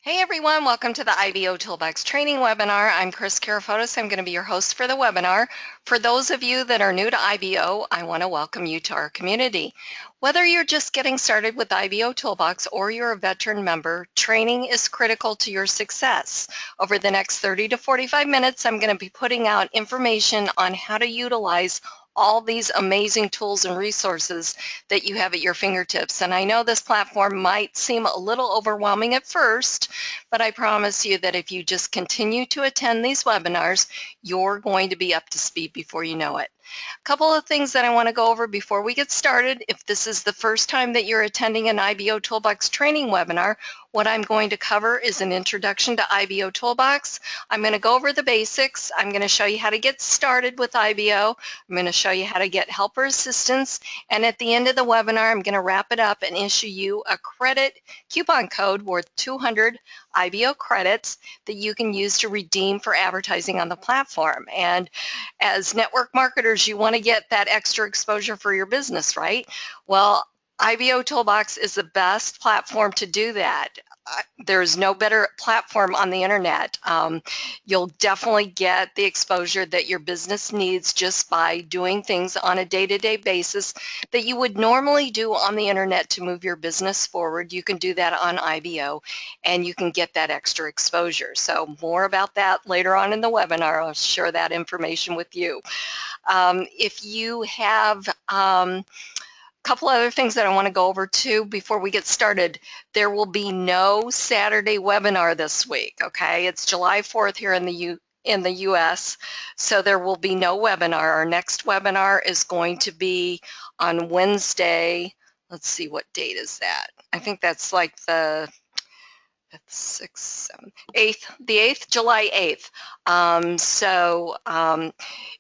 Hey everyone, welcome to the IBOtoolbox training webinar. I'm Kris Karafotas. I'm going to be your host for the webinar. For those of you that are new to IBO, I want to welcome you to our community. Whether you're just getting started with IBOtoolbox or you're a veteran member, training is critical to your success. Over the next 30 to 45 minutes, I'm going to be putting out information on how to utilize all these amazing tools and resources that you have at your fingertips. And I know this platform might seem a little overwhelming at first, but I promise you that if you just continue to attend these webinars, you're going to be up to speed before you know it. A couple of things that I want to go over before we get started. If this is the first time that you're attending an IBOtoolbox training webinar, what I'm going to cover is an introduction to IBOtoolbox. I'm going to go over the basics. I'm going to show you how to get started with IBO. I'm going to show you how to get helper assistance. And at the end of the webinar, I'm going to wrap it up and issue you a credit coupon code worth 200 IBO credits that you can use to redeem for advertising on the platform. And as network marketers, you want to get that extra exposure for your business, right? Well, IBOtoolbox is the best platform to do that. There's no better platform on the internet. You'll definitely get the exposure that your business needs just by doing things on a day-to-day basis that you would normally do on the internet to move your business forward. You can do that on IBO and you can get that extra exposure. So more about that later on in the webinar. I'll share that information with you. If you have couple other things that I want to go over too before we get started. There will be no Saturday webinar this week, okay? It's July 4th here in the US, so there will be no webinar. Our next webinar is going to be on Wednesday. Let's see, what date is that? I think that's like the 6th, 7th, 8th, the 8th, July 8th.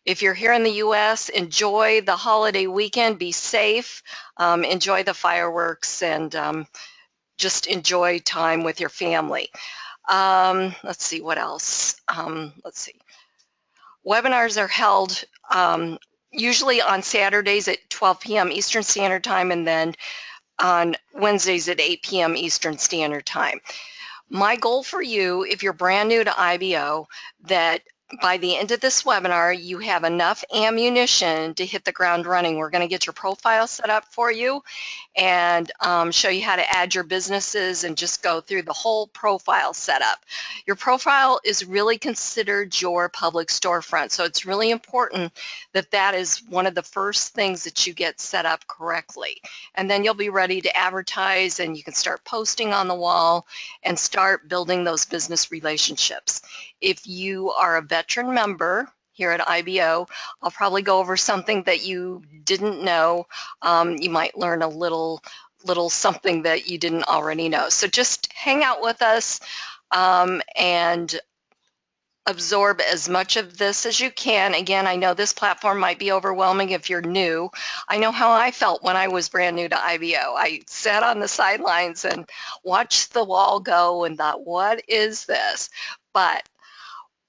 If you're here in the U.S., enjoy the holiday weekend, be safe, enjoy the fireworks, and just enjoy time with your family. Let's see, what else? Let's see. Webinars are held usually on Saturdays at 12 p.m. Eastern Standard Time, and then on Wednesdays at 8 p.m. Eastern Standard Time. My goal for you, if you're brand new to IBO, that by the end of this webinar, you have enough ammunition to hit the ground running. We're going to get your profile set up for you and show you how to add your businesses and just go through the whole profile setup. Your profile is really considered your public storefront, so it's really important that that is one of the first things that you get set up correctly. And then you'll be ready to advertise and you can start posting on the wall and start building those business relationships. If you are a veteran member here at IBO, I'll probably go over something that you didn't know. You might learn a little something that you didn't already know. So just hang out with us and absorb as much of this as you can. Again, I know this platform might be overwhelming if you're new. I know how I felt when I was brand new to IBO. I sat on the sidelines and watched the wall go and thought, what is this? But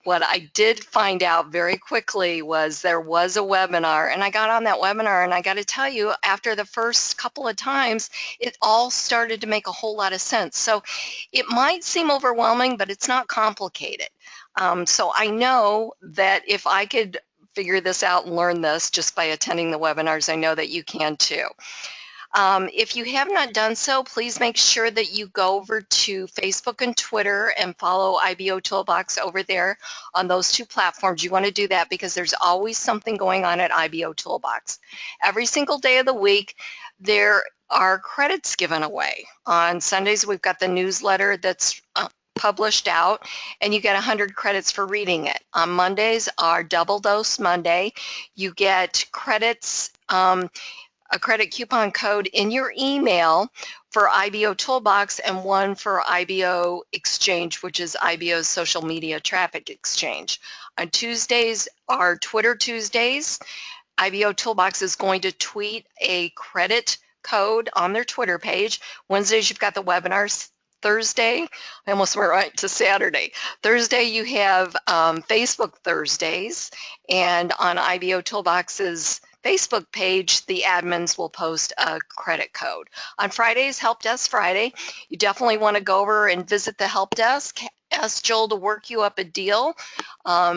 what I did find out very quickly was there was a webinar, and I got on that webinar, and I got to tell you, after the first couple of times, it all started to make a whole lot of sense. So it might seem overwhelming, but it's not complicated. So I know that if I could figure this out and learn this just by attending the webinars, I know that you can too. If you have not done so, please make sure that you go over to Facebook and Twitter and follow IBOtoolbox over there on those two platforms. You want to do that because there's always something going on at IBOtoolbox. Every single day of the week, there are credits given away. On Sundays, we've got the newsletter that's published out, and you get 100 credits for reading it. On Mondays are Double Dose Monday. You get credits, a credit coupon code in your email for IBOtoolbox and one for IBO Exchange, which is IBO's social media traffic exchange. On Tuesdays are Twitter Tuesdays. IBOtoolbox is going to tweet a credit code on their Twitter page. Wednesdays, you've got the webinars. Thursday, I almost went right to Saturday. Thursday, you have Facebook Thursdays, and on IBOtoolbox's Facebook page, the admins will post a credit code. On Fridays, Help Desk Friday, you definitely want to go over and visit the help desk. Ask Joel to work you up a deal.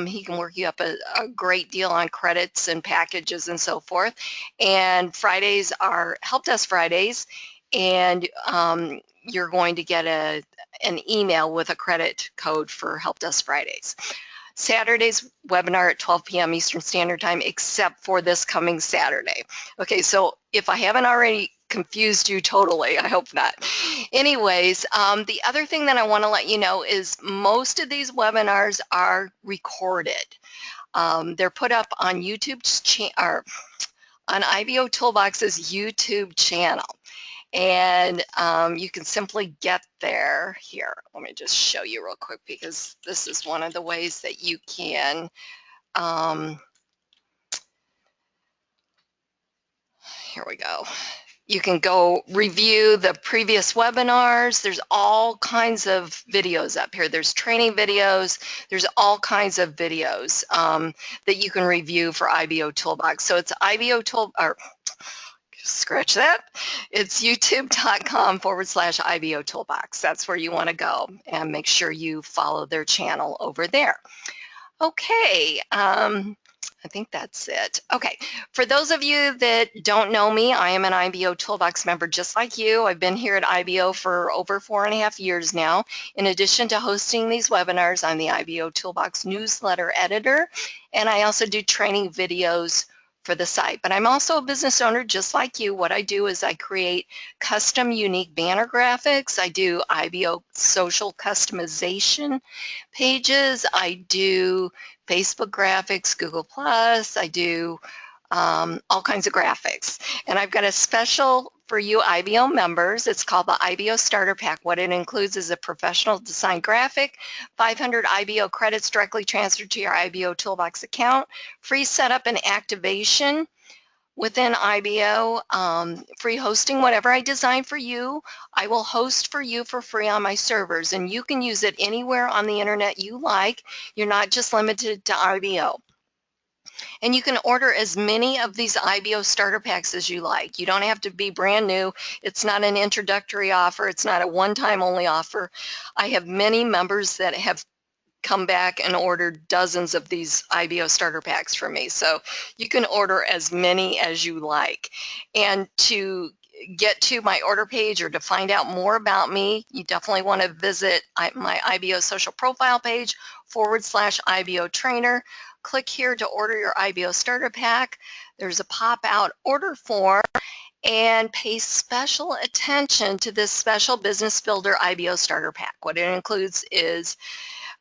He can work you up a great deal on credits and packages and so forth. And Fridays are Help Desk Fridays, and you're going to get an email with a credit code for Help Desk Fridays. Saturday's webinar at 12 p.m. Eastern Standard Time, except for this coming Saturday. Okay, so if I haven't already confused you totally, I hope not. Anyways, the other thing that I want to let you know is most of these webinars are recorded. They're put up on on IBOtoolbox's YouTube channel. And you can simply get there here. Let me just show you real quick, because this is one of the ways that you can here we go. You can go review the previous webinars. There's all kinds of videos up here. There's training videos. There's all kinds of videos that you can review for IBOtoolbox. So it's scratch that. It's youtube.com/IBOtoolbox. That's where you want to go, and make sure you follow their channel over there. Okay, I think that's it. Okay, for those of you that don't know me, I am an IBOtoolbox member just like you. I've been here at IBO for over 4.5 years now. In addition to hosting these webinars, I'm the IBOtoolbox newsletter editor, and I also do training videos for the site. But I'm also a business owner just like you. What I do is I create custom unique banner graphics. I do IBO social customization pages. I do Facebook graphics, Google+. I do all kinds of graphics. And I've got a special for you IBO members. It's called the IBO Starter Pack. What it includes is a professional design graphic, 500 IBO credits directly transferred to your IBOtoolbox account, free setup and activation within IBO, free hosting. Whatever I design for you, I will host for you for free on my servers, and you can use it anywhere on the internet you like. You're not just limited to IBO. And you can order as many of these IBO starter packs as you like. You don't have to be brand new. It's not an introductory offer. It's not a one-time only offer. I have many members that have come back and ordered dozens of these IBO starter packs for me. So you can order as many as you like. And to get to my order page or to find out more about me, you definitely want to visit my IBO social profile page /IBO trainer. Click here to order your IBO starter pack. There's a pop-out order form, and pay special attention to this special Business Builder IBO starter pack. What it includes is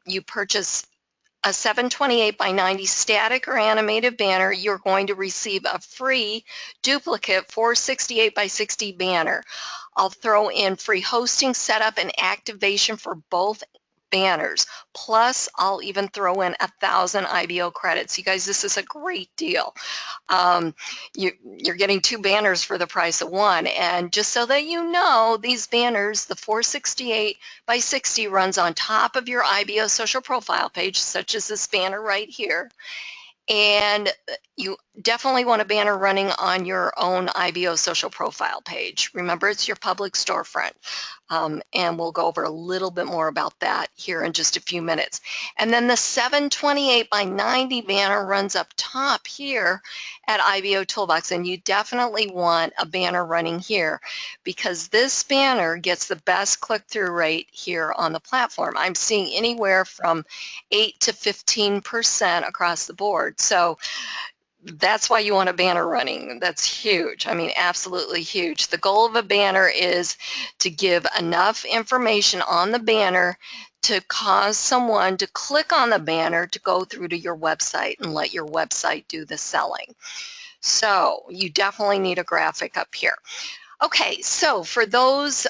you purchase a 728 by 90 static or animated banner, you're going to receive a free duplicate 468 by 60 banner. I'll throw in free hosting, setup, and activation for both banners. Plus, I'll even throw in 1,000 IBO credits. You guys, this is a great deal. You're getting 2 banners for the price of 1. And just so that you know, these banners, the 468 by 60 runs on top of your IBO social profile page, such as this banner right here. And you definitely want a banner running on your own IBO social profile page. Remember, it's your public storefront. And we'll go over a little bit more about that here in just a few minutes. And then the 728 by 90 banner runs up top here at IBOtoolbox, and you definitely want a banner running here because this banner gets the best click-through rate here on the platform. I'm seeing anywhere from 8 to 15% across the board. So that's why you want a banner running. That's huge. I mean, absolutely huge. The goal of a banner is to give enough information on the banner to cause someone to click on the banner to go through to your website and let your website do the selling. So you definitely need a graphic up here. Okay, so for those,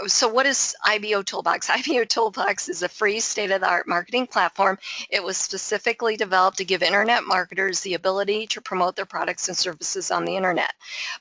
so what is IBOtoolbox? IBOtoolbox is a free state-of-the-art marketing platform. It was specifically developed to give internet marketers the ability to promote their products and services on the internet.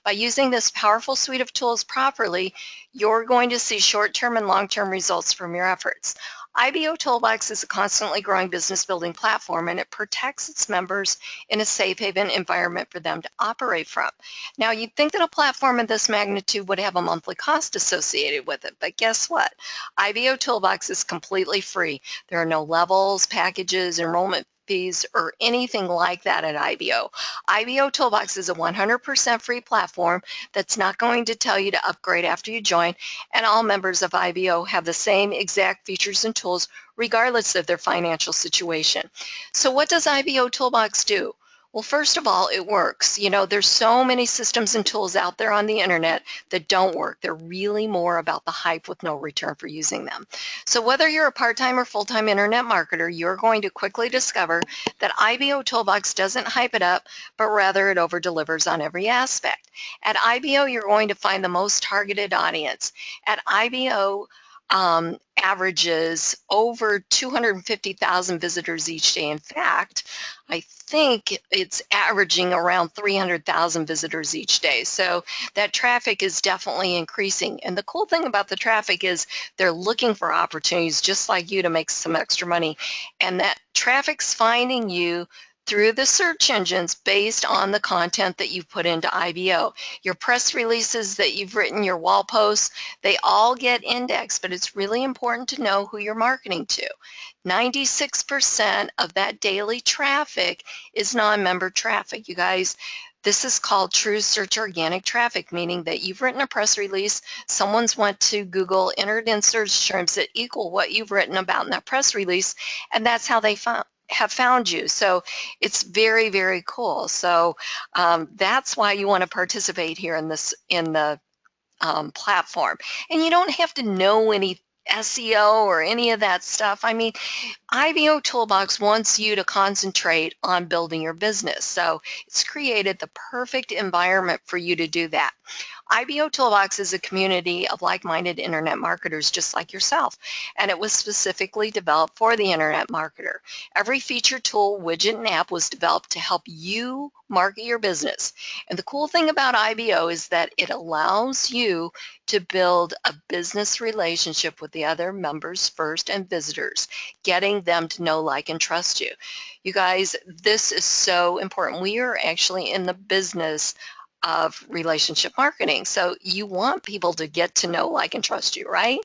By using this powerful suite of tools properly, you're going to see short-term and long-term results from your efforts. IBOtoolbox is a constantly growing business building platform, and it protects its members in a safe haven environment for them to operate from. Now, you'd think that a platform of this magnitude would have a monthly cost associated with it, but guess what? IBOtoolbox is completely free. There are no levels, packages, enrollment fees, or anything like that at IBO. IBOtoolbox is a 100% free platform that's not going to tell you to upgrade after you join, and all members of IBO have the same exact features and tools regardless of their financial situation. So what does IBOtoolbox do? Well, first of all, it works. You know, there's so many systems and tools out there on the internet that don't work. They're really more about the hype with no return for using them. So whether you're a part-time or full-time internet marketer, you're going to quickly discover that IBOtoolbox doesn't hype it up, but rather it over-delivers on every aspect. At IBO, you're going to find the most targeted audience. At IBO, averages over 250,000 visitors each day. In fact, I think it's averaging around 300,000 visitors each day. So that traffic is definitely increasing. And the cool thing about the traffic is they're looking for opportunities just like you to make some extra money. And that traffic's finding you through the search engines based on the content that you've put into IBO. Your press releases that you've written, your wall posts, they all get indexed, but it's really important to know who you're marketing to. 96% of that daily traffic is non-member traffic. You guys, this is called true search organic traffic, meaning that you've written a press release, someone's went to Google, entered in search terms that equal what you've written about in that press release, and that's how they have found you. So it's very, very cool. So that's why you want to participate here in the platform. And you don't have to know any SEO or any of that stuff. I mean, IBOtoolbox wants you to concentrate on building your business. So it's created the perfect environment for you to do that. IBOtoolbox is a community of like-minded internet marketers just like yourself, and it was specifically developed for the internet marketer. Every feature, tool, widget, and app was developed to help you market your business. And the cool thing about IBO is that it allows you to build a business relationship with the other members first and visitors, getting them to know, like, and trust you. You guys, this is so important. We are actually in the business of relationship marketing. So you want people to get to know, like, and trust you, right?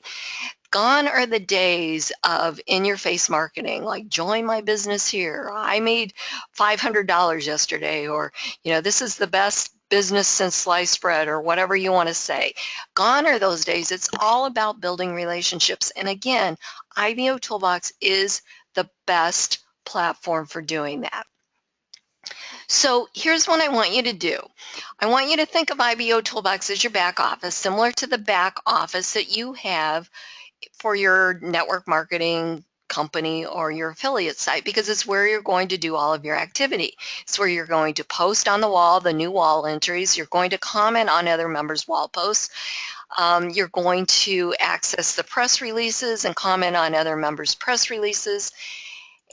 Gone are the days of in-your-face marketing, like join my business here. I made $500 yesterday, or, you know, this is the best business since sliced bread, or whatever you want to say. Gone are those days. It's all about building relationships. And again, IBOtoolbox is the best platform for doing that. So here's what I want you to do. I want you to think of IBOtoolbox as your back office, similar to the back office that you have for your network marketing company or your affiliate site, because it's where you're going to do all of your activity. It's where you're going to post on the wall the new wall entries. You're going to comment on other members' wall posts. You're going to access the press releases and comment on other members' press releases.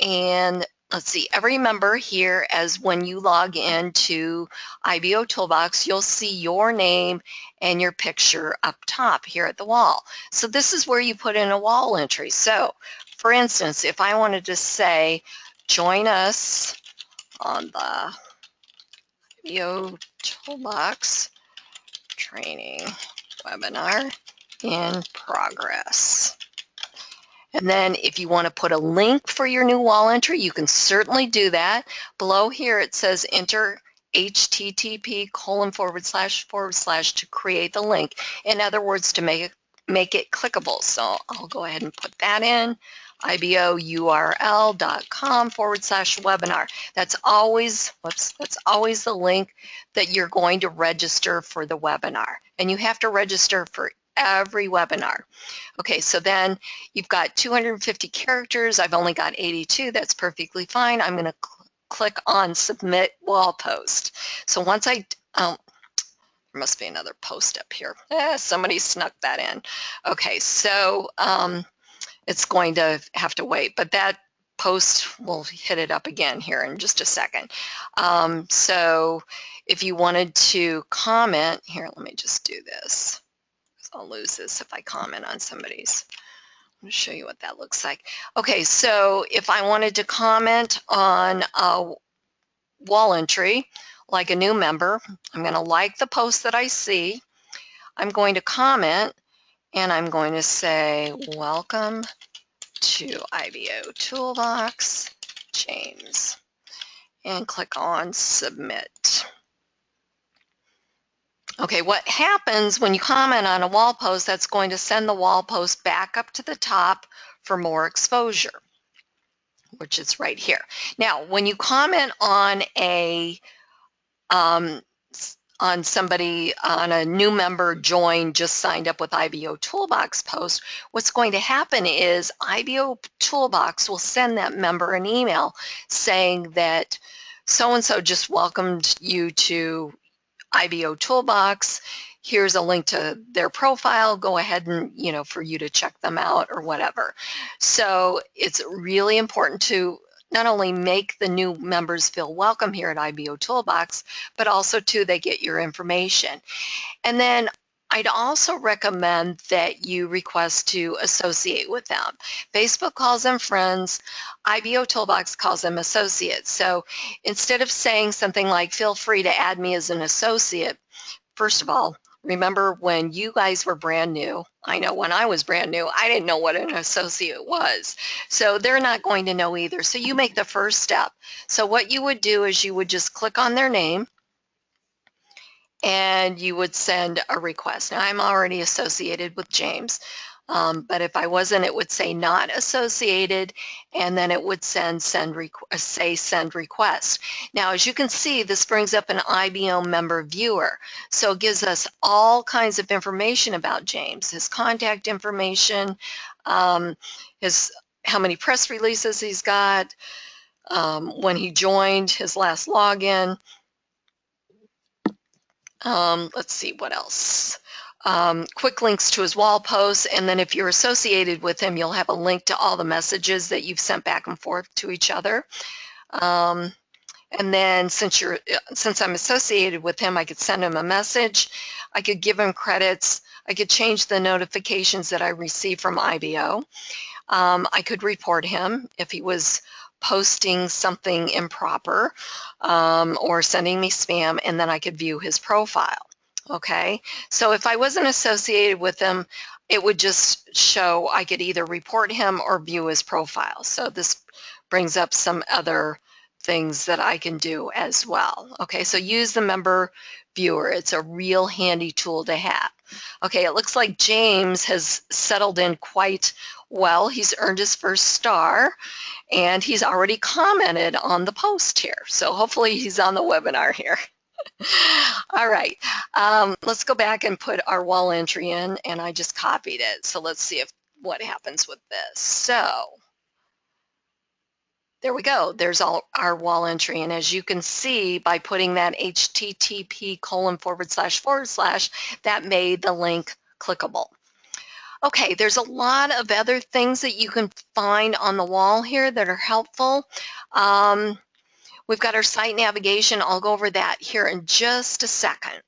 And let's see, every member here, as when you log into IBOtoolbox, you'll see your name and your picture up top here at the wall. So this is where you put in a wall entry. So for instance, if I wanted to say, join us on the IBOtoolbox training webinar in progress. And then if you want to put a link for your new wall entry, you can certainly do that. Below here it says enter http:// to create the link. In other words, to make it clickable. So I'll go ahead and put that in. IBOURL.com/webinar. That's always the link that you're going to register for the webinar. And you have to register for every webinar. Okay, so then you've got 250 characters. I've only got 82. That's perfectly fine. I'm going to click on Submit Wall Post. So once there must be another post up here. Somebody snuck that in. Okay, so it's going to have to wait, but that post, we'll hit it up again here in just a second. So if you wanted to comment, here, let me just do this. I'll lose this if I comment on somebody's I'll show you what that looks like. Okay, so if I wanted to comment on a wall entry, like a new member, I'm going to like the post that I see. I'm going to comment, and I'm going to say, welcome to IBO Toolbox, James, and click on submit. Okay, what happens when you comment on a wall post, that's going to send the wall post back up to the top for more exposure, which is right here. Now, when you comment on a somebody, on a new member joined, just signed up with IBO Toolbox post, what's going to happen is IBO Toolbox will send that member an email saying that so-and-so just welcomed you to IBO Toolbox. Here's a link to their profile. Go ahead and, for you to check them out or whatever. So it's really important to not only make the new members feel welcome here at IBO Toolbox, but also too, they get your information. And then I'd also recommend that you request to associate with them. Facebook calls them friends. IBO Toolbox calls them associates. So instead of saying something like, feel free to add me as an associate, first of all, remember when you guys were brand new. I know when I was brand new, I didn't know what an associate was. So they're not going to know either. So you make the first step. So what you would do is you would just click on their name, and you would send a request. Now, I'm already associated with James, but if I wasn't, it would say not associated, and then it would say send request. Now, as you can see, this brings up an IBO member viewer, so it gives us all kinds of information about James, his contact information, his how many press releases he's got, when he joined, his last login. Let's see what else. Quick links to his wall posts, and then if you're associated with him, you'll have a link to all the messages that you've sent back and forth to each other. And then since I'm associated with him, I could send him a message. I could give him credits. I could change the notifications that I receive from IBO. I could report him if he was posting something improper or sending me spam, and then I could view his profile. Okay, so if I wasn't associated with him, it would just show I could either report him or view his profile. So this brings up some other things that I can do as well. Okay, so use the member viewer. It's a real handy tool to have. Okay, it looks like James has settled in quite well. He's earned his first star, and he's already commented on the post here. So hopefully he's on the webinar here. All right, let's go back and put our wall entry in, and I just copied it. So let's see what happens with this. So there we go. There's our wall entry. And as you can see, by putting that http:// that made the link clickable. Okay, there's a lot of other things that you can find on the wall here that are helpful. We've got our site navigation. I'll go over that here in just a second.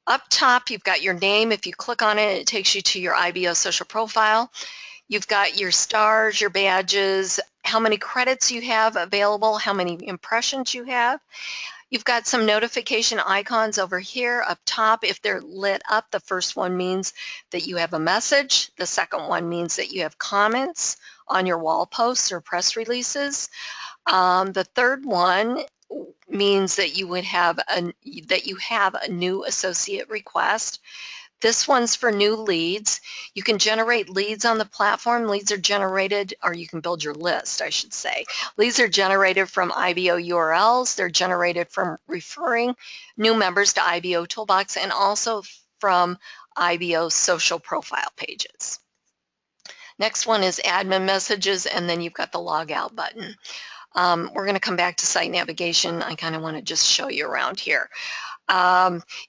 Up top, you've got your name. If you click on it, it takes you to your IBO social profile. You've got your stars, your badges, how many credits you have available, how many impressions you have. You've got some notification icons over here up top. If they're lit up, the first one means that you have a message. The second one means that you have comments on your wall posts or press releases. The third one means that you would have a new associate request. This one's for new leads. You can generate leads on the platform. Leads are generated, or you can build your list, I should say. Leads are generated from IBO URLs. They're generated from referring new members to IBO Toolbox, and also from IBO social profile pages. Next one is admin messages, and then you've got the log out button. We're going to come back to site navigation. I kind of want to just show you around here.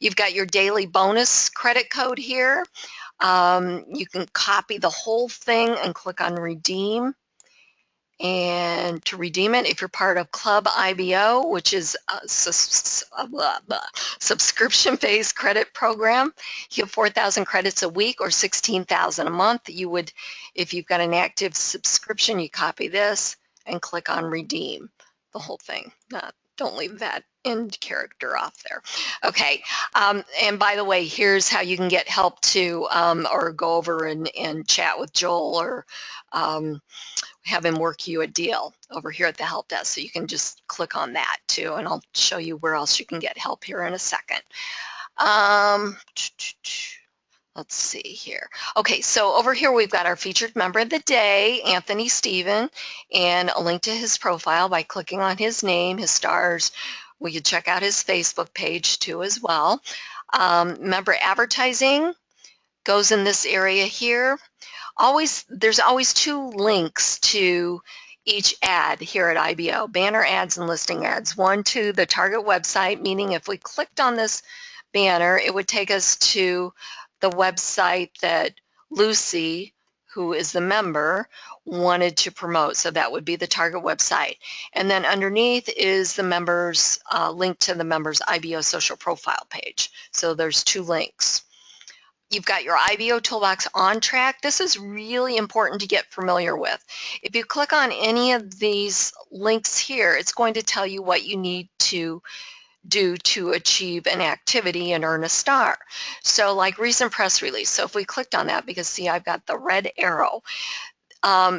You've got your daily bonus credit code here. You can copy the whole thing and click on redeem. And to redeem it, if you're part of Club IBO, which is a subscription-based credit program, you have 4,000 credits a week or 16,000 a month. You would, if you've got an active subscription, you copy this and click on redeem, the whole thing. Don't leave that end character off there. Okay, and by the way, here's how you can get help too, or go over and chat with Joel, or have him work you a deal over here at the help desk. So you can just click on that too, and I'll show you where else you can get help here in a second. Let's see here. Okay, so over here we've got our featured member of the day, Anthony Steven, and a link to his profile by clicking on his name, his stars. We could check out his Facebook page too as well. Member advertising goes in this area here. There's always 2 links to each ad here at IBO, banner ads and listing ads. One to the target website, meaning if we clicked on this banner, it would take us to the website that Lucy, who is the member, wanted to promote. So that would be the target website. And then underneath is the members, link to the members' IBO social profile page. So there's 2 links. You've got your IBO Toolbox on track. This is really important to get familiar with. If you click on any of these links here, it's going to tell you what you need to do to achieve an activity and earn a star. So like recent press release. So if we clicked on that, because see, I've got the red arrow.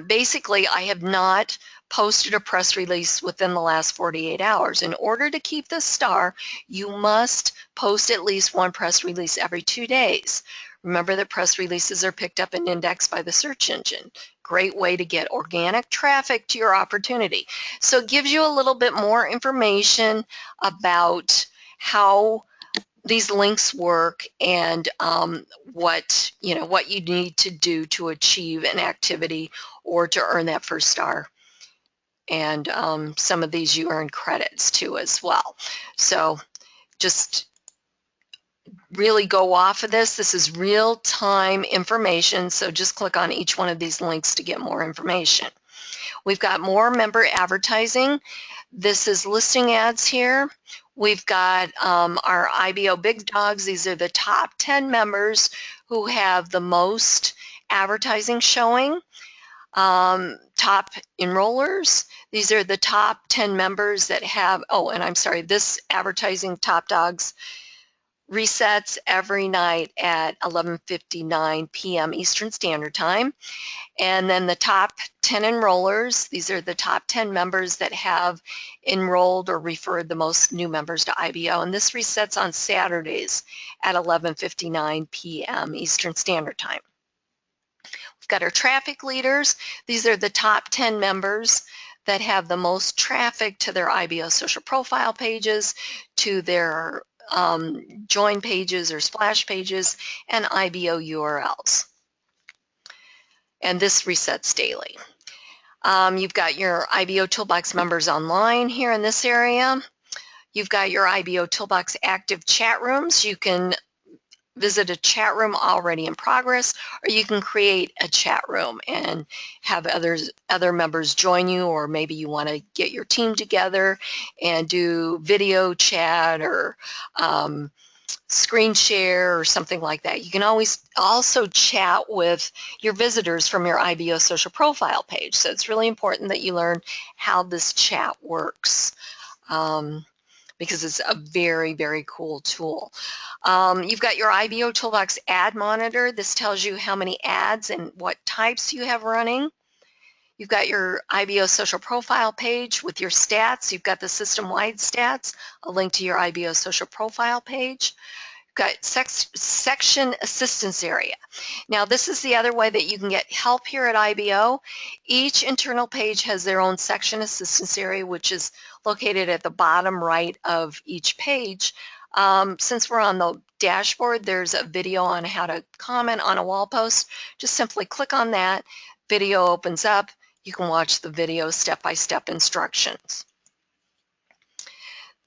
Basically, I have not posted a press release within the last 48 hours. In order to keep this star, you must post at least 1 press release every 2 days. Remember that press releases are picked up and indexed by the search engine. Great way to get organic traffic to your opportunity. So it gives you a little bit more information about how these links work and what you need to do to achieve an activity or to earn that first star. And some of these you earn credits too as well. So just really go off of this. This is real-time information, so just click on each one of these links to get more information. We've got more member advertising. This is listing ads here. We've got our IBO Big Dogs. These are the top 10 members who have the most advertising showing. Top enrollers. These are the top 10 members that have, oh, and I'm sorry, this advertising Top Dogs resets every night at 11:59 p.m. Eastern Standard Time. And then the top 10 enrollers, these are the top 10 members that have enrolled or referred the most new members to IBO. And this resets on Saturdays at 11:59 p.m. Eastern Standard Time. We've got our traffic leaders. These are the top 10 members that have the most traffic to their IBO social profile pages, to their join pages or splash pages, and IBO URLs. And this resets daily. You've got your IBO Toolbox members online here in this area. You've got your IBO Toolbox active chat rooms. You can visit a chat room already in progress, or you can create a chat room and have other members join you, or maybe you want to get your team together and do video chat or screen share or something like that. You can always also chat with your visitors from your IBO social profile page. So it's really important that you learn how this chat works. Because it's a very, very cool tool. You've got your IBO Toolbox ad monitor. This tells you how many ads and what types you have running. You've got your IBO social profile page with your stats. You've got the system-wide stats, a link to your IBO social profile page. You've got section assistance area. Now this is the other way that you can get help here at IBO. Each internal page has their own section assistance area, which is located at the bottom right of each page. Since we're on the dashboard, there's a video on how to comment on a wall post. Just simply click on that. Video opens up. You can watch the video step-by-step instructions.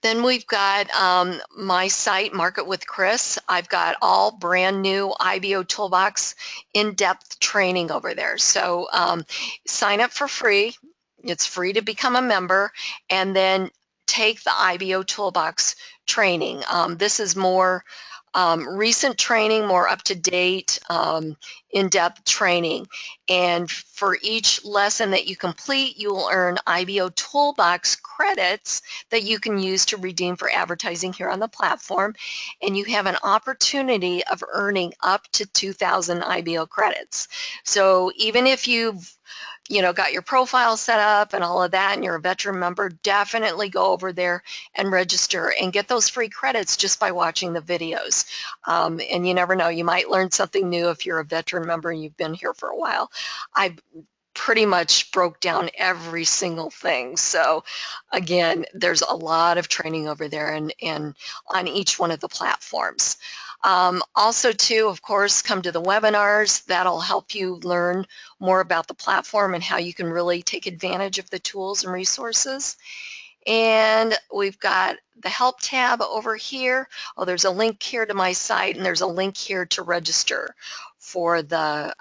Then we've got my site, Market with Kris. I've got all brand new IBO Toolbox in-depth training over there. So sign up for free. It's free to become a member, and then take the IBOtoolbox training. This is more recent training, more up-to-date, in-depth training. And for each lesson that you complete, you will earn IBOtoolbox credits that you can use to redeem for advertising here on the platform. And you have an opportunity of earning up to 2,000 IBO credits. So even if you've got your profile set up and all of that, and you're a veteran member, definitely go over there and register and get those free credits just by watching the videos. And you never know, you might learn something new if you're a veteran member and you've been here for a while. I pretty much broke down every single thing. So again, there's a lot of training over there and on each one of the platforms. Also too, of course, come to the webinars. That'll help you learn more about the platform and how you can really take advantage of the tools and resources. And we've got the help tab over here. Oh, there's a link here to my site, and there's a link here to register for the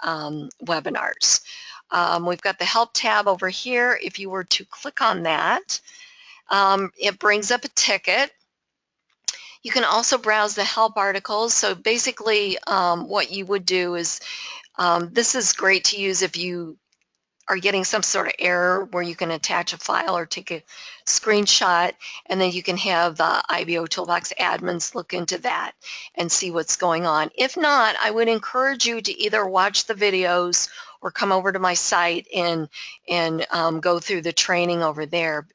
webinars. We've got the help tab over here. If you were to click on that, it brings up a ticket. You can also browse the help articles. So basically what you would do is, this is great to use if you are getting some sort of error where you can attach a file or take a screenshot, and then you can have the IBOtoolbox admins look into that and see what's going on. If not, I would encourage you to either watch the videos or come over to my site and go through the training over there,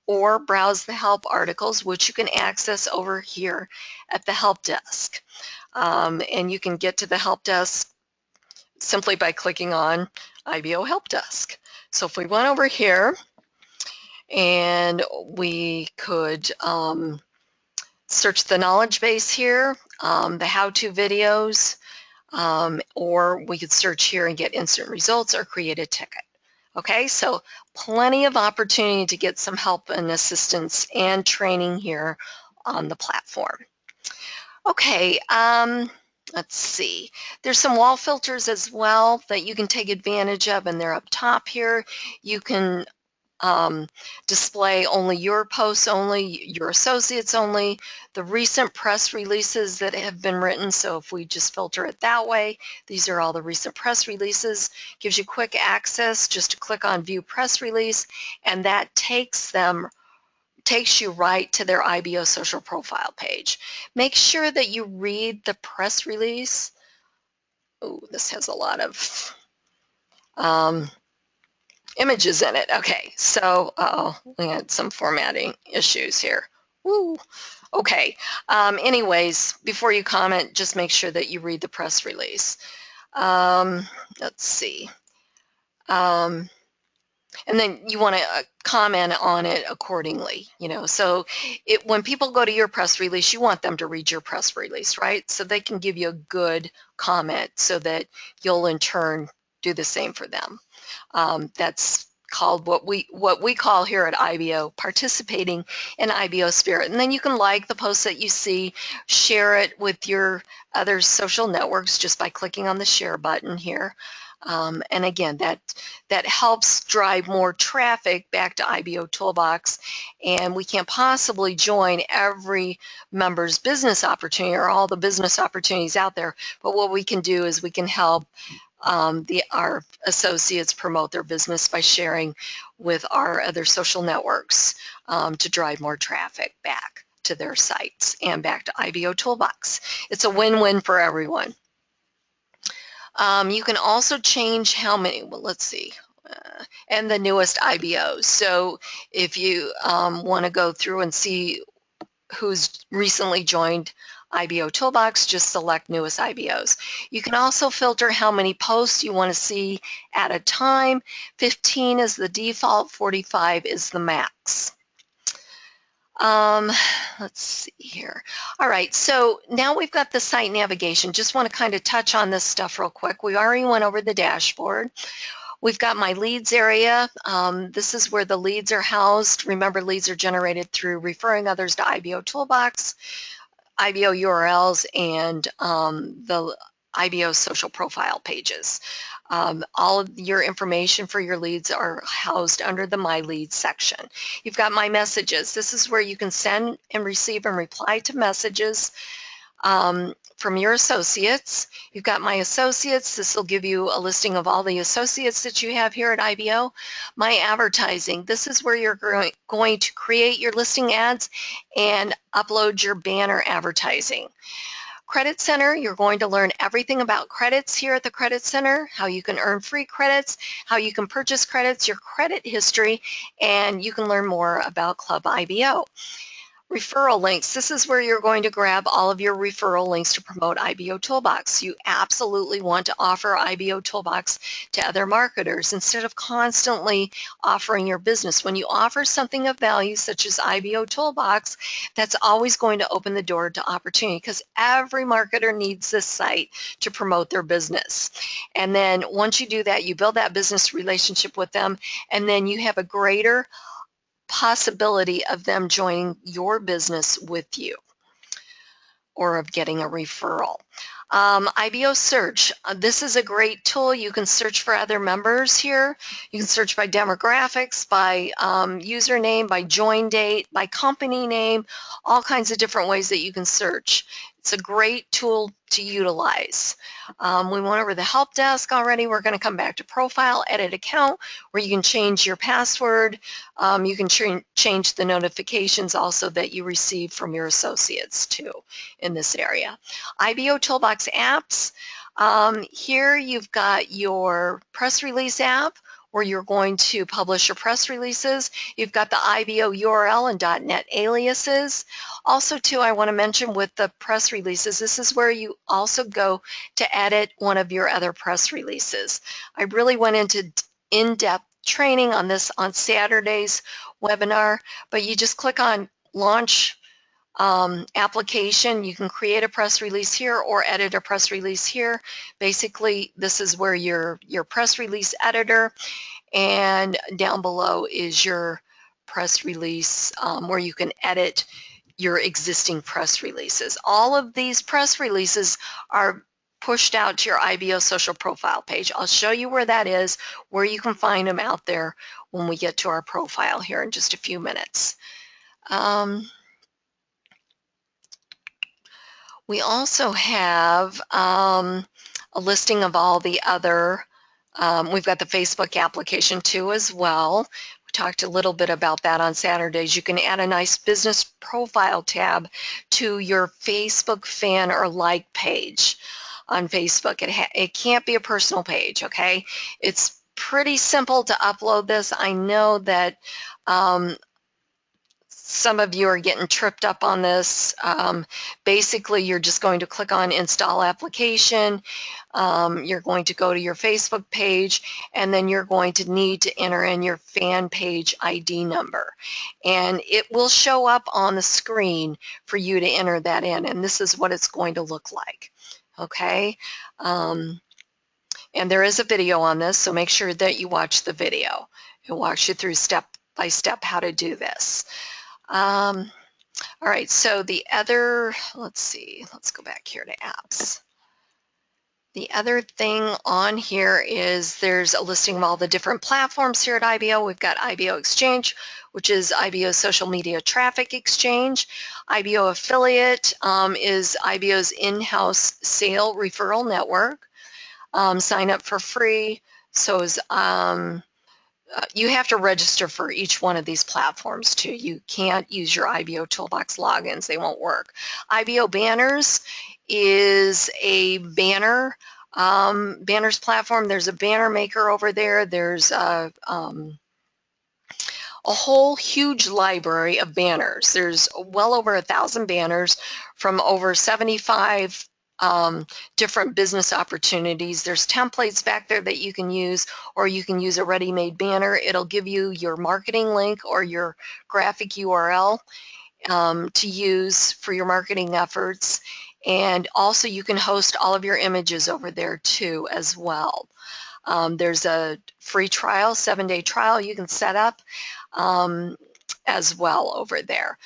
or browse the help articles, which you can access over here at the help desk. And you can get to the help desk simply by clicking on IBO Help Desk. So if we went over here and we could search the knowledge base here, the how-to videos, or we could search here and get instant results or create a ticket. Okay, so plenty of opportunity to get some help and assistance and training here on the platform. Okay, let's see. There's some wall filters as well that you can take advantage of, and they're up top here. You can display only your posts, only your associates, only the recent press releases that have been written. So if we just filter it that way, these are all the recent press releases. Gives you quick access just to click on view press release, and that takes you right to their IBO social profile page. Make sure that you read the press release. Oh, this has a lot of images in it. Okay, so we had some formatting issues here. Woo. Okay, anyways, before you comment, just make sure that you read the press release. Let's see. And then you want to comment on it accordingly, So when people go to your press release, you want them to read your press release, right? So they can give you a good comment so that you'll in turn do the same for them. That's called what we call here at IBO participating in IBO spirit. And then you can like the posts that you see, share it with your other social networks just by clicking on the share button here. And again, that helps drive more traffic back to IBOtoolbox, and we can't possibly join every member's business opportunity or all the business opportunities out there, but what we can do is we can help our associates promote their business by sharing with our other social networks to drive more traffic back to their sites and back to IBOtoolbox. It's a win-win for everyone. You can also change how many, well, let's see, and the newest IBOs. So if you want to go through and see who's recently joined IBOtoolbox, just select newest IBOs. You can also filter how many posts you want to see at a time. 15 is the default, 45 is the max. Let's see here. All right, so now we've got the site navigation. Just want to kind of touch on this stuff real quick. We already went over the dashboard. We've got my leads area. This is where the leads are housed. Remember, leads are generated through referring others to IBOtoolbox, IBO URLs, and the IBO social profile pages. All of your information for your leads are housed under the My Leads section. You've got My Messages. This is where you can send and receive and reply to messages from your associates. You've got My Associates. This will give you a listing of all the associates that you have here at IBO. My Advertising. This is where you're going to create your listing ads and upload your banner advertising. Credit Center, you're going to learn everything about credits here at the Credit Center, how you can earn free credits, how you can purchase credits, your credit history, and you can learn more about Club IBO. Referral links. This is where you're going to grab all of your referral links to promote IBOtoolbox. You absolutely want to offer IBOtoolbox to other marketers instead of constantly offering your business. When you offer something of value such as IBOtoolbox, that's always going to open the door to opportunity because every marketer needs this site to promote their business. And then once you do that, you build that business relationship with them, and then you have a greater possibility of them joining your business with you or of getting a referral. IBO Search. This is a great tool. You can search for other members here. You can search by demographics, by username, by join date, by company name, all kinds of different ways that you can search. It's a great tool to utilize. We went over the help desk already. We're going to come back to profile, edit account, where you can change your password. You can change the notifications also that you receive from your associates too in this area. IBOtoolbox apps. Here you've got your press release app where you're going to publish your press releases. You've got the IBO URL and .NET aliases. Also too, I want to mention with the press releases, this is where you also go to edit one of your other press releases. I really went into in-depth training on this on Saturday's webinar, but you just click on launch application. You can create a press release here or edit a press release here. Basically, this is where your press release editor, and down below is your press release where you can edit your existing press releases. All of these press releases are pushed out to your IBO social profile page. I'll show you where that is, where you can find them out there when we get to our profile here in just a few minutes. We also have a listing of all the other, we've got the Facebook application too as well. We talked a little bit about that on Saturdays. You can add a nice business profile tab to your Facebook fan or like page on Facebook. It can't be a personal page, okay? It's pretty simple to upload this. I know that some of you are getting tripped up on this. Basically, you're just going to click on Install Application. You're going to go to your Facebook page, and then you're going to need to enter in your fan page ID number. And it will show up on the screen for you to enter that in, and this is what it's going to look like. Okay? And there is a video on this, so make sure that you watch the video. It walks you through step by step how to do this. All right, so the other, let's see, let's go back here to apps. The other thing on here is there's a listing of all the different platforms here at IBO. We've got IBO Exchange, which is IBO Social Media Traffic Exchange. IBO Affiliate is IBO's in-house sale referral network. Sign up for free. So is you have to register for each one of these platforms too. You can't use your IBOtoolbox logins. They won't work. IBO Banners is a banners platform. There's a banner maker over there. There's a whole huge library of banners. There's well over 1,000 banners from over 75 different business opportunities. There's templates back there that you can use, or you can use a ready-made banner. It'll give you your marketing link or your graphic URL to use for your marketing efforts. And also you can host all of your images over there too as well. There's a free trial, 7-day trial you can set up as well over there.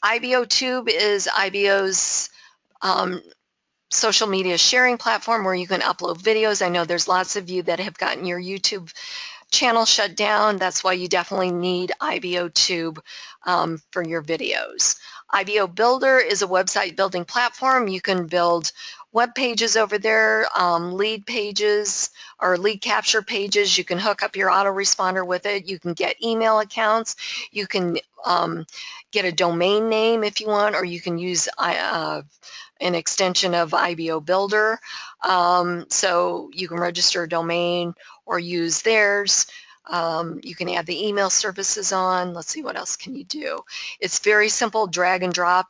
IBOTube is IBO's social media sharing platform where you can upload videos. I know there's lots of you that have gotten your YouTube channel shut down. That's why you definitely need IBOTube for your videos. IBO Builder is a website building platform. You can build web pages over there, lead pages or lead capture pages. You can hook up your autoresponder with it. You can get email accounts. You can get a domain name if you want, or you can use an extension of IBO Builder. So you can register a domain or use theirs. You can add the email services on. Let's see, what else can you do? It's very simple, drag and drop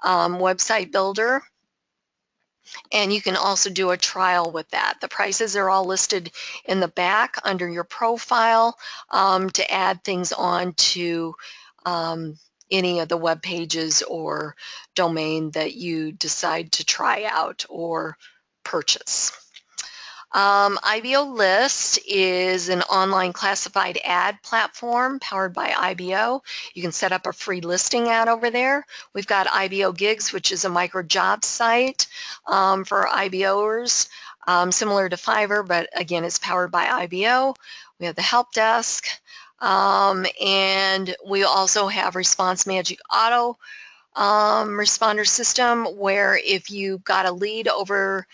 website builder. And you can also do a trial with that. The prices are all listed in the back under your profile to add things on to any of the web pages or domain that you decide to try out or purchase. IBO List is an online classified ad platform powered by IBO. You can set up a free listing ad over there. We've got IBO Gigs, which is a micro job site for IBOers, similar to Fiverr, but again, it's powered by IBO. We have the help desk, and we also have Response Magic Auto responder system, where if you got a lead over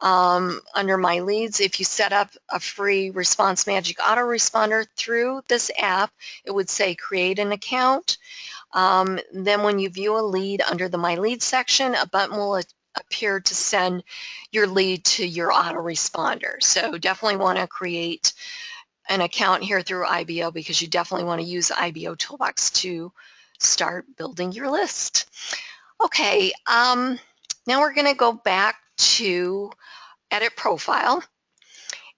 under My Leads, if you set up a free Response Magic autoresponder through this app, it would say create an account. Then when you view a lead under the My Leads section, a button will appear to send your lead to your autoresponder. So definitely want to create an account here through IBO, because you definitely want to use IBOtoolbox to start building your list. Okay, now we're going to go back to edit profile,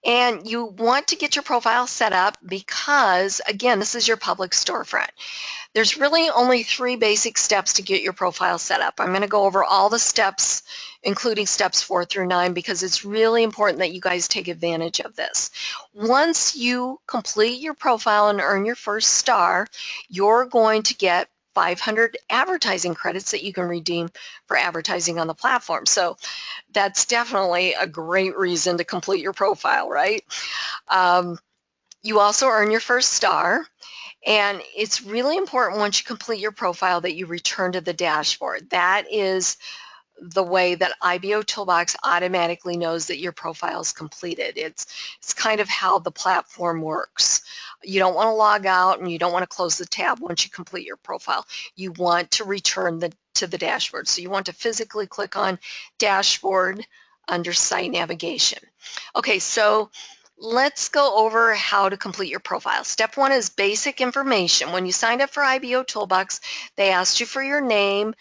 and you want to get your profile set up because, again, this is your public storefront. There's really only 3 basic steps to get your profile set up. I'm going to go over all the steps, including steps 4 through 9, because it's really important that you guys take advantage of this. Once you complete your profile and earn your first star, you're going to get 500 advertising credits that you can redeem for advertising on the platform. So that's definitely a great reason to complete your profile, right? You also earn your first star, and it's really important once you complete your profile that you return to the dashboard. That is the way that IBOtoolbox automatically knows that your profile is completed. It's kind of how the platform works. You don't want to log out and you don't want to close the tab once you complete your profile. You want to return to the dashboard. So you want to physically click on dashboard under site navigation. Okay, so let's go over how to complete your profile. Step 1 is basic information. When you signed up for IBOtoolbox, they asked you for your name.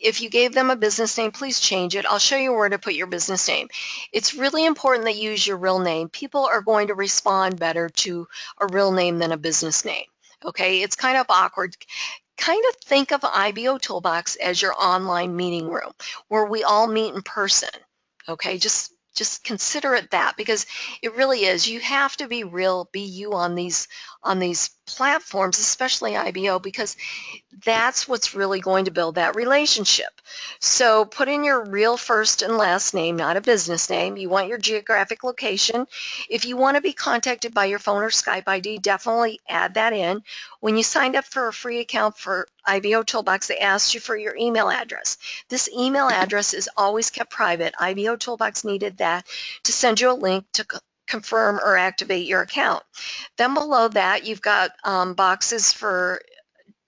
If you gave them a business name, please change it. I'll show you where to put your business name. It's really important that you use your real name. People are going to respond better to a real name than a business name. Okay, it's kind of awkward. Kind of think of IBOtoolbox as your online meeting room where we all meet in person. Okay, just consider it that, because it really is. You have to be real, be you on these platforms, especially IBO, because that's what's really going to build that relationship. So put in your real first and last name, not a business name. You want your geographic location. If you want to be contacted by your phone or Skype ID, definitely add that in. When you signed up for a free account for IBOtoolbox, they asked you for your email address. This email address is always kept private. IBOtoolbox needed that to send you a link to confirm or activate your account. Then below that, you've got boxes for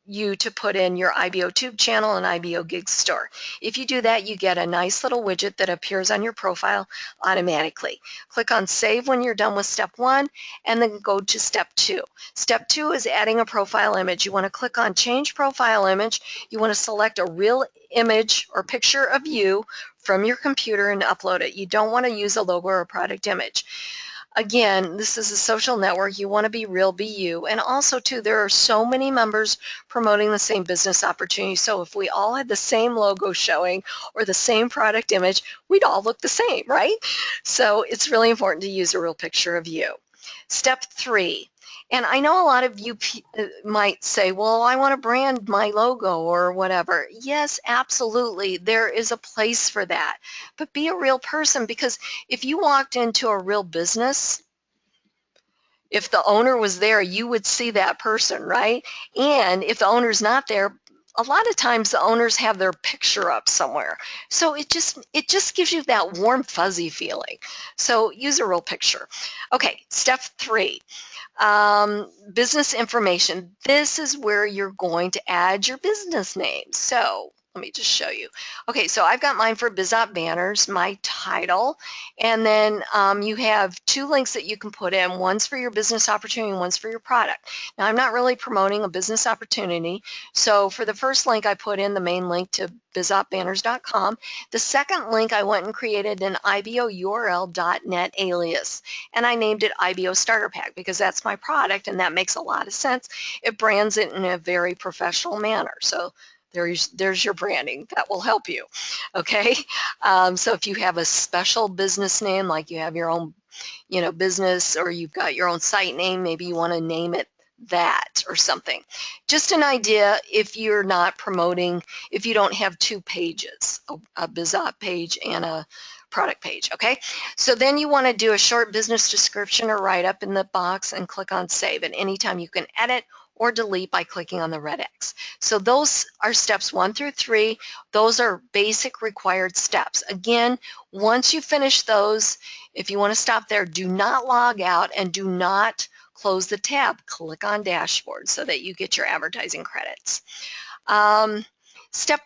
you to put in your IBOTube channel and IBO Gigs store. If you do that, you get a nice little widget that appears on your profile automatically. Click on Save when you're done with Step 1, and then go to Step 2. Step 2 is adding a profile image. You want to click on Change Profile Image. You want to select a real image or picture of you from your computer and upload it. You don't want to use a logo or a product image. Again, this is a social network. You want to be real, be you. And also, too, there are so many members promoting the same business opportunity. So if we all had the same logo showing or the same product image, we'd all look the same, right? So it's really important to use a real picture of you. Step 3, and I know a lot of you might say, well, I want to brand my logo or whatever. Yes, absolutely. There is a place for that. But be a real person, because if you walked into a real business, if the owner was there, you would see that person, right? And if the owner's not there, a lot of times the owners have their picture up somewhere. So it just gives you that warm, fuzzy feeling. So use a real picture. Okay, step 3. Business information. This is where you're going to add your business name. So let me just show you. Okay, so I've got mine for BizOp Banners, my title, and then you have 2 links that you can put in. One's for your business opportunity and one's for your product. Now, I'm not really promoting a business opportunity, so for the first link, I put in the main link to bizopbanners.com. The second link, I went and created an IBOURL.net alias, and I named it IBO Starter Pack because that's my product, and that makes a lot of sense. It brands it in a very professional manner. So there's your branding. That will help you. Okay. So if you have a special business name, like you have your own, business, or you've got your own site name, maybe you want to name it that or something. Just an idea if you're not promoting, if you don't have 2 pages, a BizOp page and a product page. Okay, so then you want to do a short business description or write up in the box and click on save. And anytime you can edit or delete by clicking on the red X. So those are steps 1 through 3. Those are basic required steps. Again, once you finish those, if you want to stop there, do not log out and do not close the tab. Click on dashboard so that you get your advertising credits. Step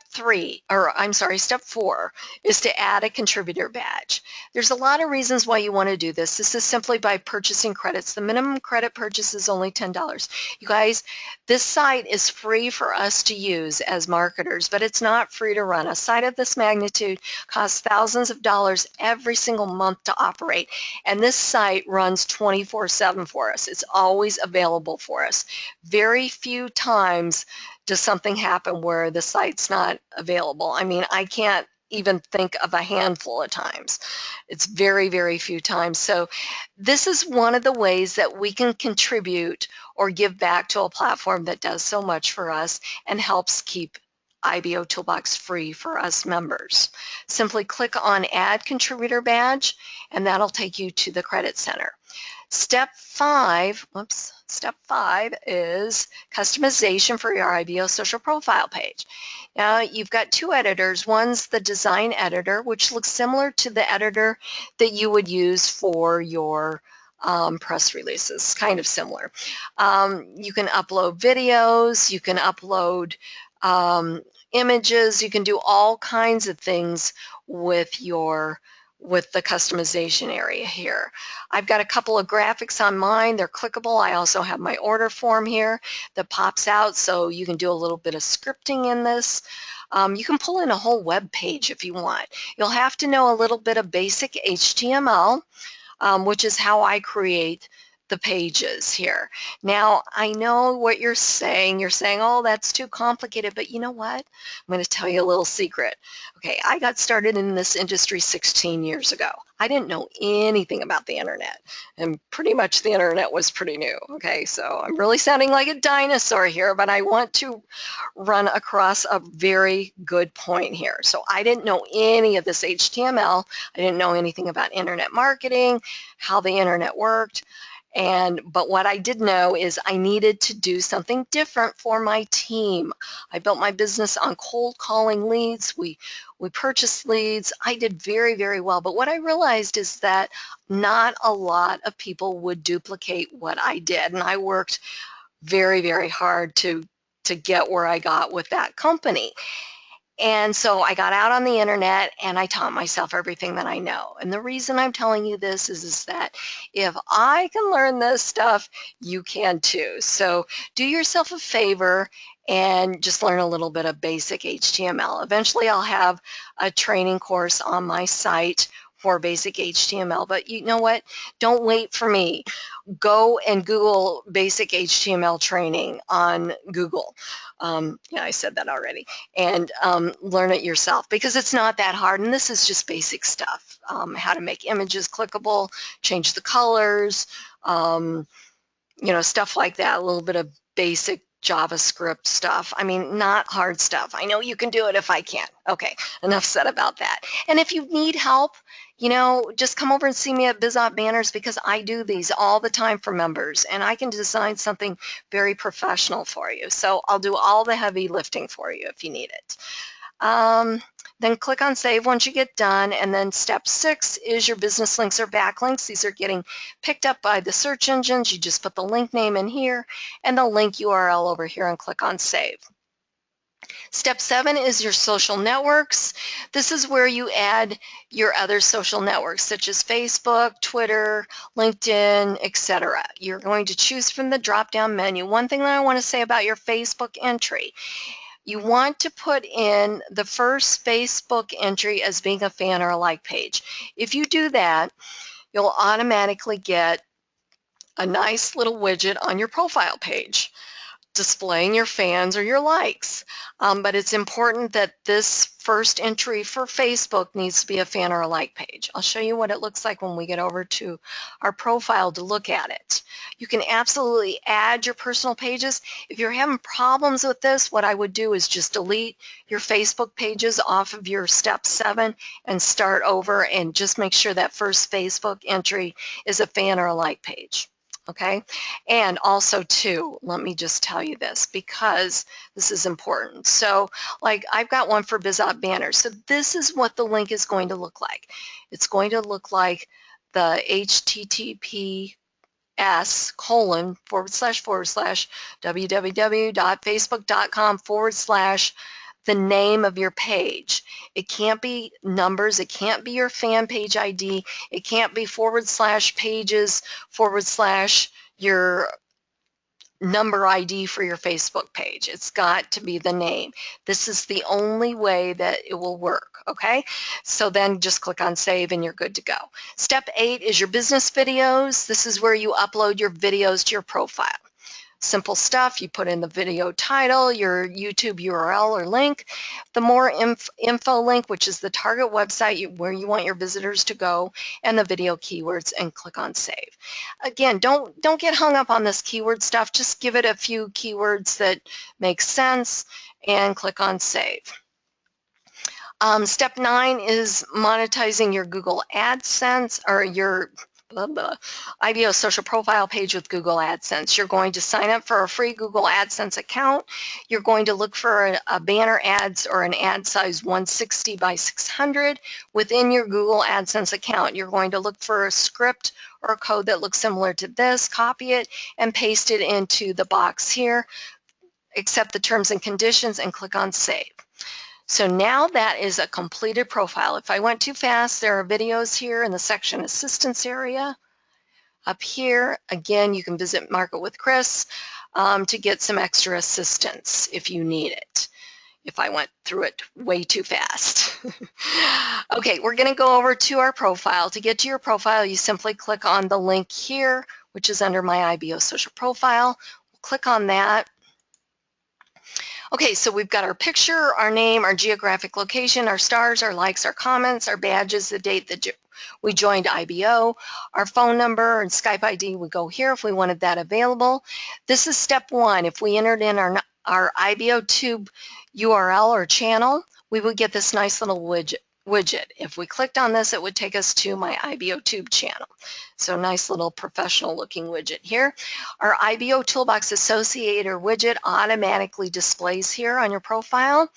4 is to add a contributor badge. There's a lot of reasons why you want to do this. This is simply by purchasing credits. The minimum credit purchase is only $10. You guys, this site is free for us to use as marketers, but it's not free to run. A site of this magnitude costs thousands of dollars every single month to operate, and this site runs 24/7 for us. It's always available for us. Very few times does something happen where the site's not available. I mean, I can't even think of a handful of times. It's very, very few times. So this is one of the ways that we can contribute or give back to a platform that does so much for us and helps keep IBOtoolbox free for us members. Simply click on Add Contributor Badge, and that'll take you to the Credit Center. Step 5 is customization for your IBO social profile page. Now, you've got 2 editors. One's the design editor, which looks similar to the editor that you would use for your press releases, kind of similar. You can upload videos, you can upload images, you can do all kinds of things with the customization area here. I've got a couple of graphics on mine. They're clickable. I also have my order form here that pops out, so you can do a little bit of scripting in this. You can pull in a whole web page if you want. You'll have to know a little bit of basic HTML, which is how I create the pages here. Now, I know what you're saying. You're saying, oh, that's too complicated, but you know what? I'm going to tell you a little secret. Okay, I got started in this industry 16 years ago. I didn't know anything about the internet, and pretty much the internet was pretty new. Okay, so I'm really sounding like a dinosaur here, but I want to run across a very good point here. So I didn't know any of this HTML. I didn't know anything about internet marketing, how the internet worked. But what I did know is I needed to do something different for my team. I built my business on cold calling leads. We purchased leads. I did very, very well. But what I realized is that not a lot of people would duplicate what I did. And I worked very, very hard to get where I got with that company. And so I got out on the internet and I taught myself everything that I know. And the reason I'm telling you this is that if I can learn this stuff, you can too. So do yourself a favor and just learn a little bit of basic HTML. Eventually I'll have a training course on my site for basic HTML, but you know what? Don't wait for me. Go and Google basic HTML training on Google. Yeah, I said that already. And learn it yourself because it's not that hard. And this is just basic stuff. How to make images clickable, change the colors, you know, stuff like that, a little bit of basic JavaScript stuff. I mean, not hard stuff. I know you can do it if I can. Okay, enough said about that. And if you need help, you know, just come over and see me at BizOp Banners, because I do these all the time for members, and I can design something very professional for you. So I'll do all the heavy lifting for you if you need it. Then click on Save once you get done, and then step 6 is your business links or backlinks. These are getting picked up by the search engines. You just put the link name in here and the link URL over here and click on Save. Step 7 is your social networks. This is where you add your other social networks such as Facebook, Twitter, LinkedIn, etc. You're going to choose from the drop-down menu. One thing that I want to say about your Facebook entry: you want to put in the first Facebook entry as being a fan or a like page. If you do that, you'll automatically get a nice little widget on your profile page displaying your fans or your likes. But it's important that this first entry for Facebook needs to be a fan or a like page. I'll show you what it looks like when we get over to our profile to look at it. You can absolutely add your personal pages. If you're having problems with this, what I would do is just delete your Facebook pages off of your step 7 and start over, and just make sure that first Facebook entry is a fan or a like page. Okay, and also too, let me just tell you this because this is important. So like I've got one for BizOp Banners. So this is what the link is going to look like. It's going to look like the https://www.facebook.com/ the name of your page. It can't be numbers. It can't be your fan page ID. It can't be /pages/ your number ID for your Facebook page. It's got to be the name. This is the only way that it will work, okay? So then just click on Save and you're good to go. Step 8 is your business videos. This is where you upload your videos to your profile. Simple stuff. You put in the video title, your YouTube URL or link, the more info link, which is the target website where you want your visitors to go, and the video keywords, and click on Save. Again, don't get hung up on this keyword stuff. Just give it a few keywords that make sense and click on Save. Step 9 is monetizing your Google AdSense or your IBO social profile page with Google AdSense. You're going to sign up for a free Google AdSense account. You're going to look for a banner ads or an ad size 160 by 600 within your Google AdSense account. You're going to look for a script or a code that looks similar to this, copy it, and paste it into the box here. Accept the terms and conditions and click on Save. So now that is a completed profile. If I went too fast, there are videos here in the section assistance area. Up here, again, you can visit Market with Kris to get some extra assistance if you need it, if I went through it way too fast. Okay, we're going to go over to our profile. To get to your profile, you simply click on the link here, which is under my IBO social profile. We'll click on that. Okay, so we've got our picture, our name, our geographic location, our stars, our likes, our comments, our badges, the date that we joined IBO, our phone number and Skype ID would go here if we wanted that available. This is step 1. If we entered in our IBOtube URL or channel, we would get this nice little widget. If we clicked on this, it would take us to my IBOtube channel. So nice little professional looking widget here. Our IBOtoolbox Associator widget automatically displays here on your profile.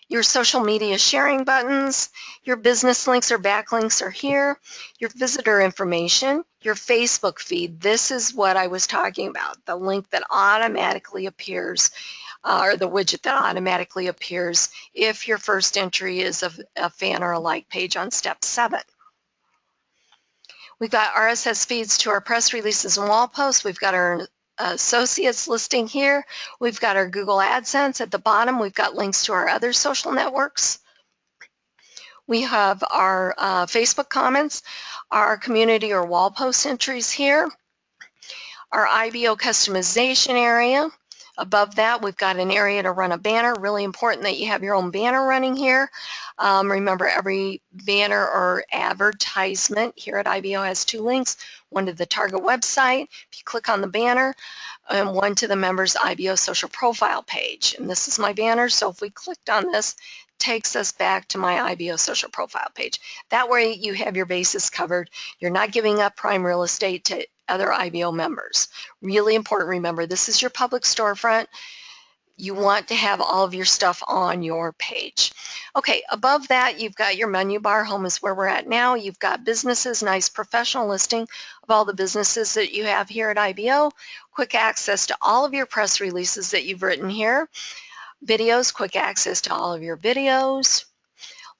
Your social media sharing buttons, your business links or backlinks are here, your visitor information, your Facebook feed. This is what I was talking about, the link that automatically appears or the widget that automatically appears if your first entry is a fan or a like page on step 7. We've got RSS feeds to our press releases and wall posts. We've got our associates listing here. We've got our Google AdSense at the bottom. We've got links to our other social networks. We have our Facebook comments, our community or wall post entries here, our IBO customization area, Above that, we've got an area to run a banner. Really important that you have your own banner running here. Remember, every banner or advertisement here at IBO has 2 links, one to the target website, if you click on the banner, and one to the members IBO social profile page. And this is my banner, so if we clicked on this, it takes us back to my IBO social profile page. That way you have your bases covered. You're not giving up prime real estate to other IBO members. Really important, remember, this is your public storefront. You want to have all of your stuff on your page. Okay, above that, you've got your menu bar. Home is where we're at now. You've got businesses, nice professional listing of all the businesses that you have here at IBO. Quick access to all of your press releases that you've written here. Videos, quick access to all of your videos.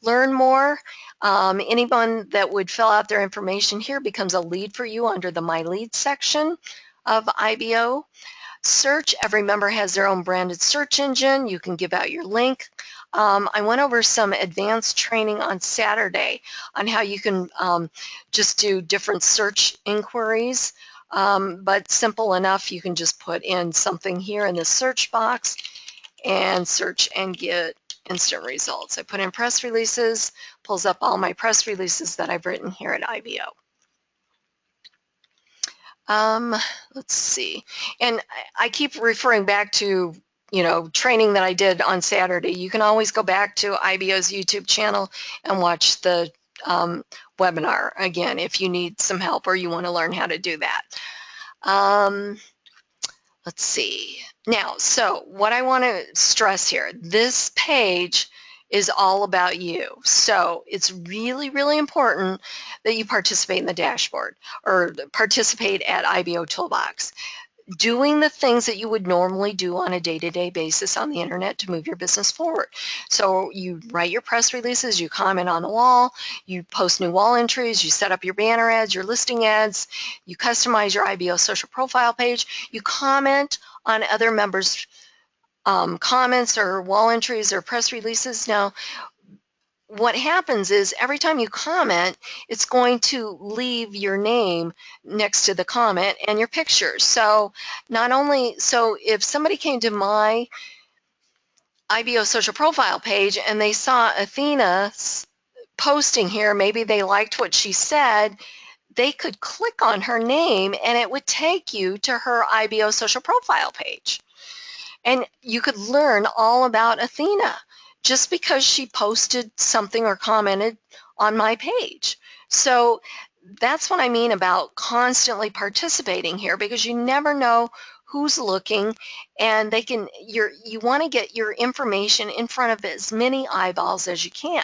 Learn more. Anyone that would fill out their information here becomes a lead for you under the My Lead section of IBO. Search, every member has their own branded search engine. You can give out your link. I went over some advanced training on Saturday on how you can just do different search inquiries, but simple enough. You can just put in something here in the search box and search and get instant results. I put in press releases, pulls up all my press releases that I've written here at IBO. Let's see, and I keep referring back to, training that I did on Saturday. You can always go back to IBO's YouTube channel and watch the webinar again if you need some help or you want to learn how to do that. Let's see. Now, so what I want to stress here, this page is all about you. So it's really, really important that you participate in the dashboard or participate at IBOtoolbox. Doing the things that you would normally do on a day-to-day basis on the internet to move your business forward. So you write your press releases, you comment on the wall, you post new wall entries, you set up your banner ads, your listing ads, you customize your IBO social profile page, you comment on other members' comments or wall entries or press releases. Now, what happens is every time you comment, it's going to leave your name next to the comment and your picture. So if somebody came to my IBO social profile page and they saw Athena's posting here, maybe they liked what she said, they could click on her name and it would take you to her IBO social profile page. And you could learn all about Athena just because she posted something or commented on my page. So that's what I mean about constantly participating here, because you never know who's looking, and you want to get your information in front of as many eyeballs as you can.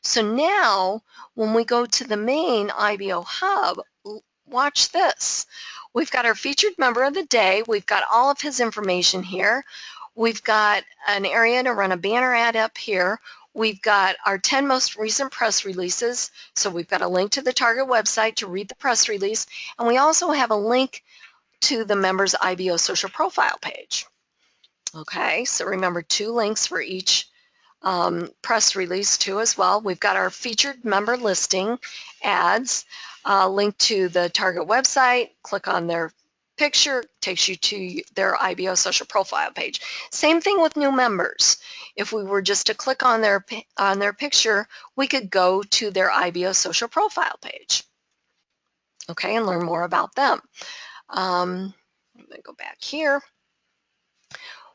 So now when we go to the main IBO hub, watch this. We've got our featured member of the day. We've got all of his information here. We've got an area to run a banner ad up here. We've got our 10 most recent press releases. So we've got a link to the target website to read the press release. And we also have a link to the member's IBO social profile page. Okay, so remember 2 links for each press release too as well. We've got our featured member listing ads, link to the target website, click on their picture, takes you to their IBO social profile page. Same thing with new members. If we were just to click on their picture, we could go to their IBO social profile page. Okay, and learn more about them. I'm going to go back here.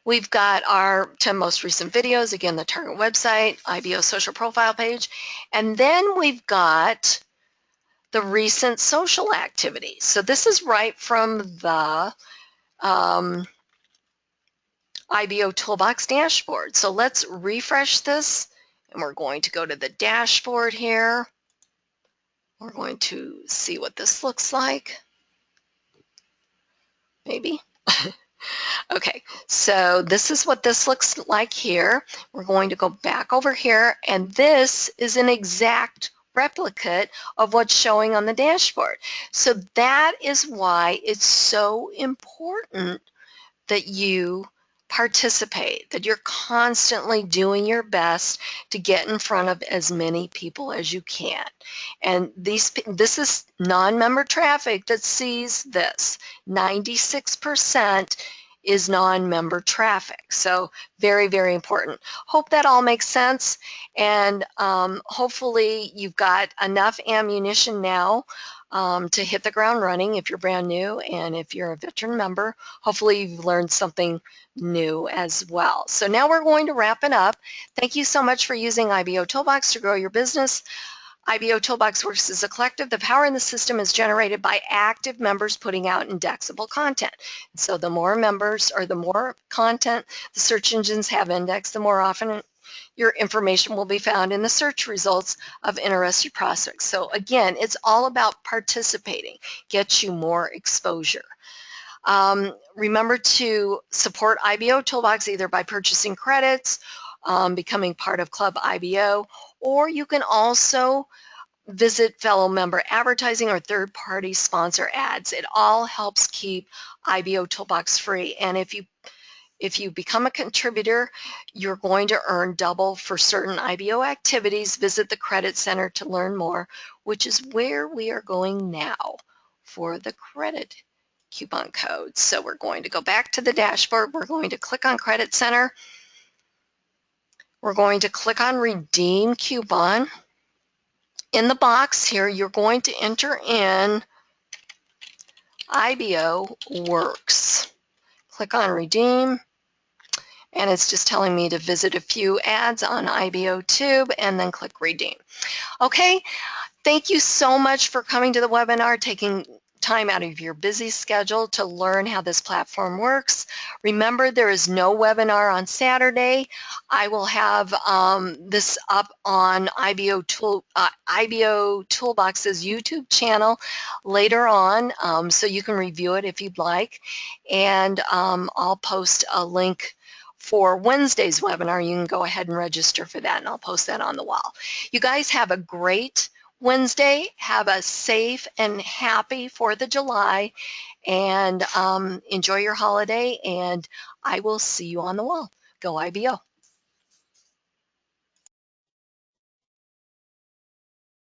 We've got our 10 most recent videos, again, the target website, IBO social profile page, and then we've got the recent social activities. So this is right from the IBOtoolbox dashboard. So let's refresh this, and we're going to go to the dashboard here. We're going to see what this looks like. Maybe. Okay, so this is what this looks like here. We're going to go back over here, and this is an exact replicate of what's showing on the dashboard. So that is why it's so important that you participate, that you're constantly doing your best to get in front of as many people as you can. And this is non-member traffic that sees this. 96% is non-member traffic. So very, very important. Hope that all makes sense, and hopefully you've got enough ammunition now to hit the ground running if you're brand new, and if you're a veteran member, hopefully you've learned something new as well. So now we're going to wrap it up. Thank you so much for using IBOtoolbox to grow your business. IBOtoolbox works as a collective. The power in the system is generated by active members putting out indexable content. So the more members, or the more content the search engines have indexed, the more often your information will be found in the search results of interested prospects. So again, it's all about participating, gets you more exposure. Remember to support IBOtoolbox either by purchasing credits, becoming part of Club IBO, or you can also visit fellow member advertising or third-party sponsor ads. It all helps keep IBOtoolbox free. And if you become a contributor, you're going to earn double for certain IBO activities. Visit the Credit Center to learn more, which is where we are going now for the credit coupon codes. So we're going to go back to the dashboard. We're going to click on Credit Center. We're going to click on Redeem Coupon. In the box here, you're going to enter in IBO Works. Click on Redeem, and it's just telling me to visit a few ads on IBOTube and then click Redeem. Okay, thank you so much for coming to the webinar, taking time out of your busy schedule to learn how this platform works. Remember, there is no webinar on Saturday. I will have this up on IBOtoolbox's YouTube channel later on, so you can review it if you'd like. And I'll post a link for Wednesday's webinar. You can go ahead and register for that, and I'll post that on the wall. You guys have a great Wednesday. Have a safe and happy 4th of July, and enjoy your holiday, and I will see you on the wall. Go IBO.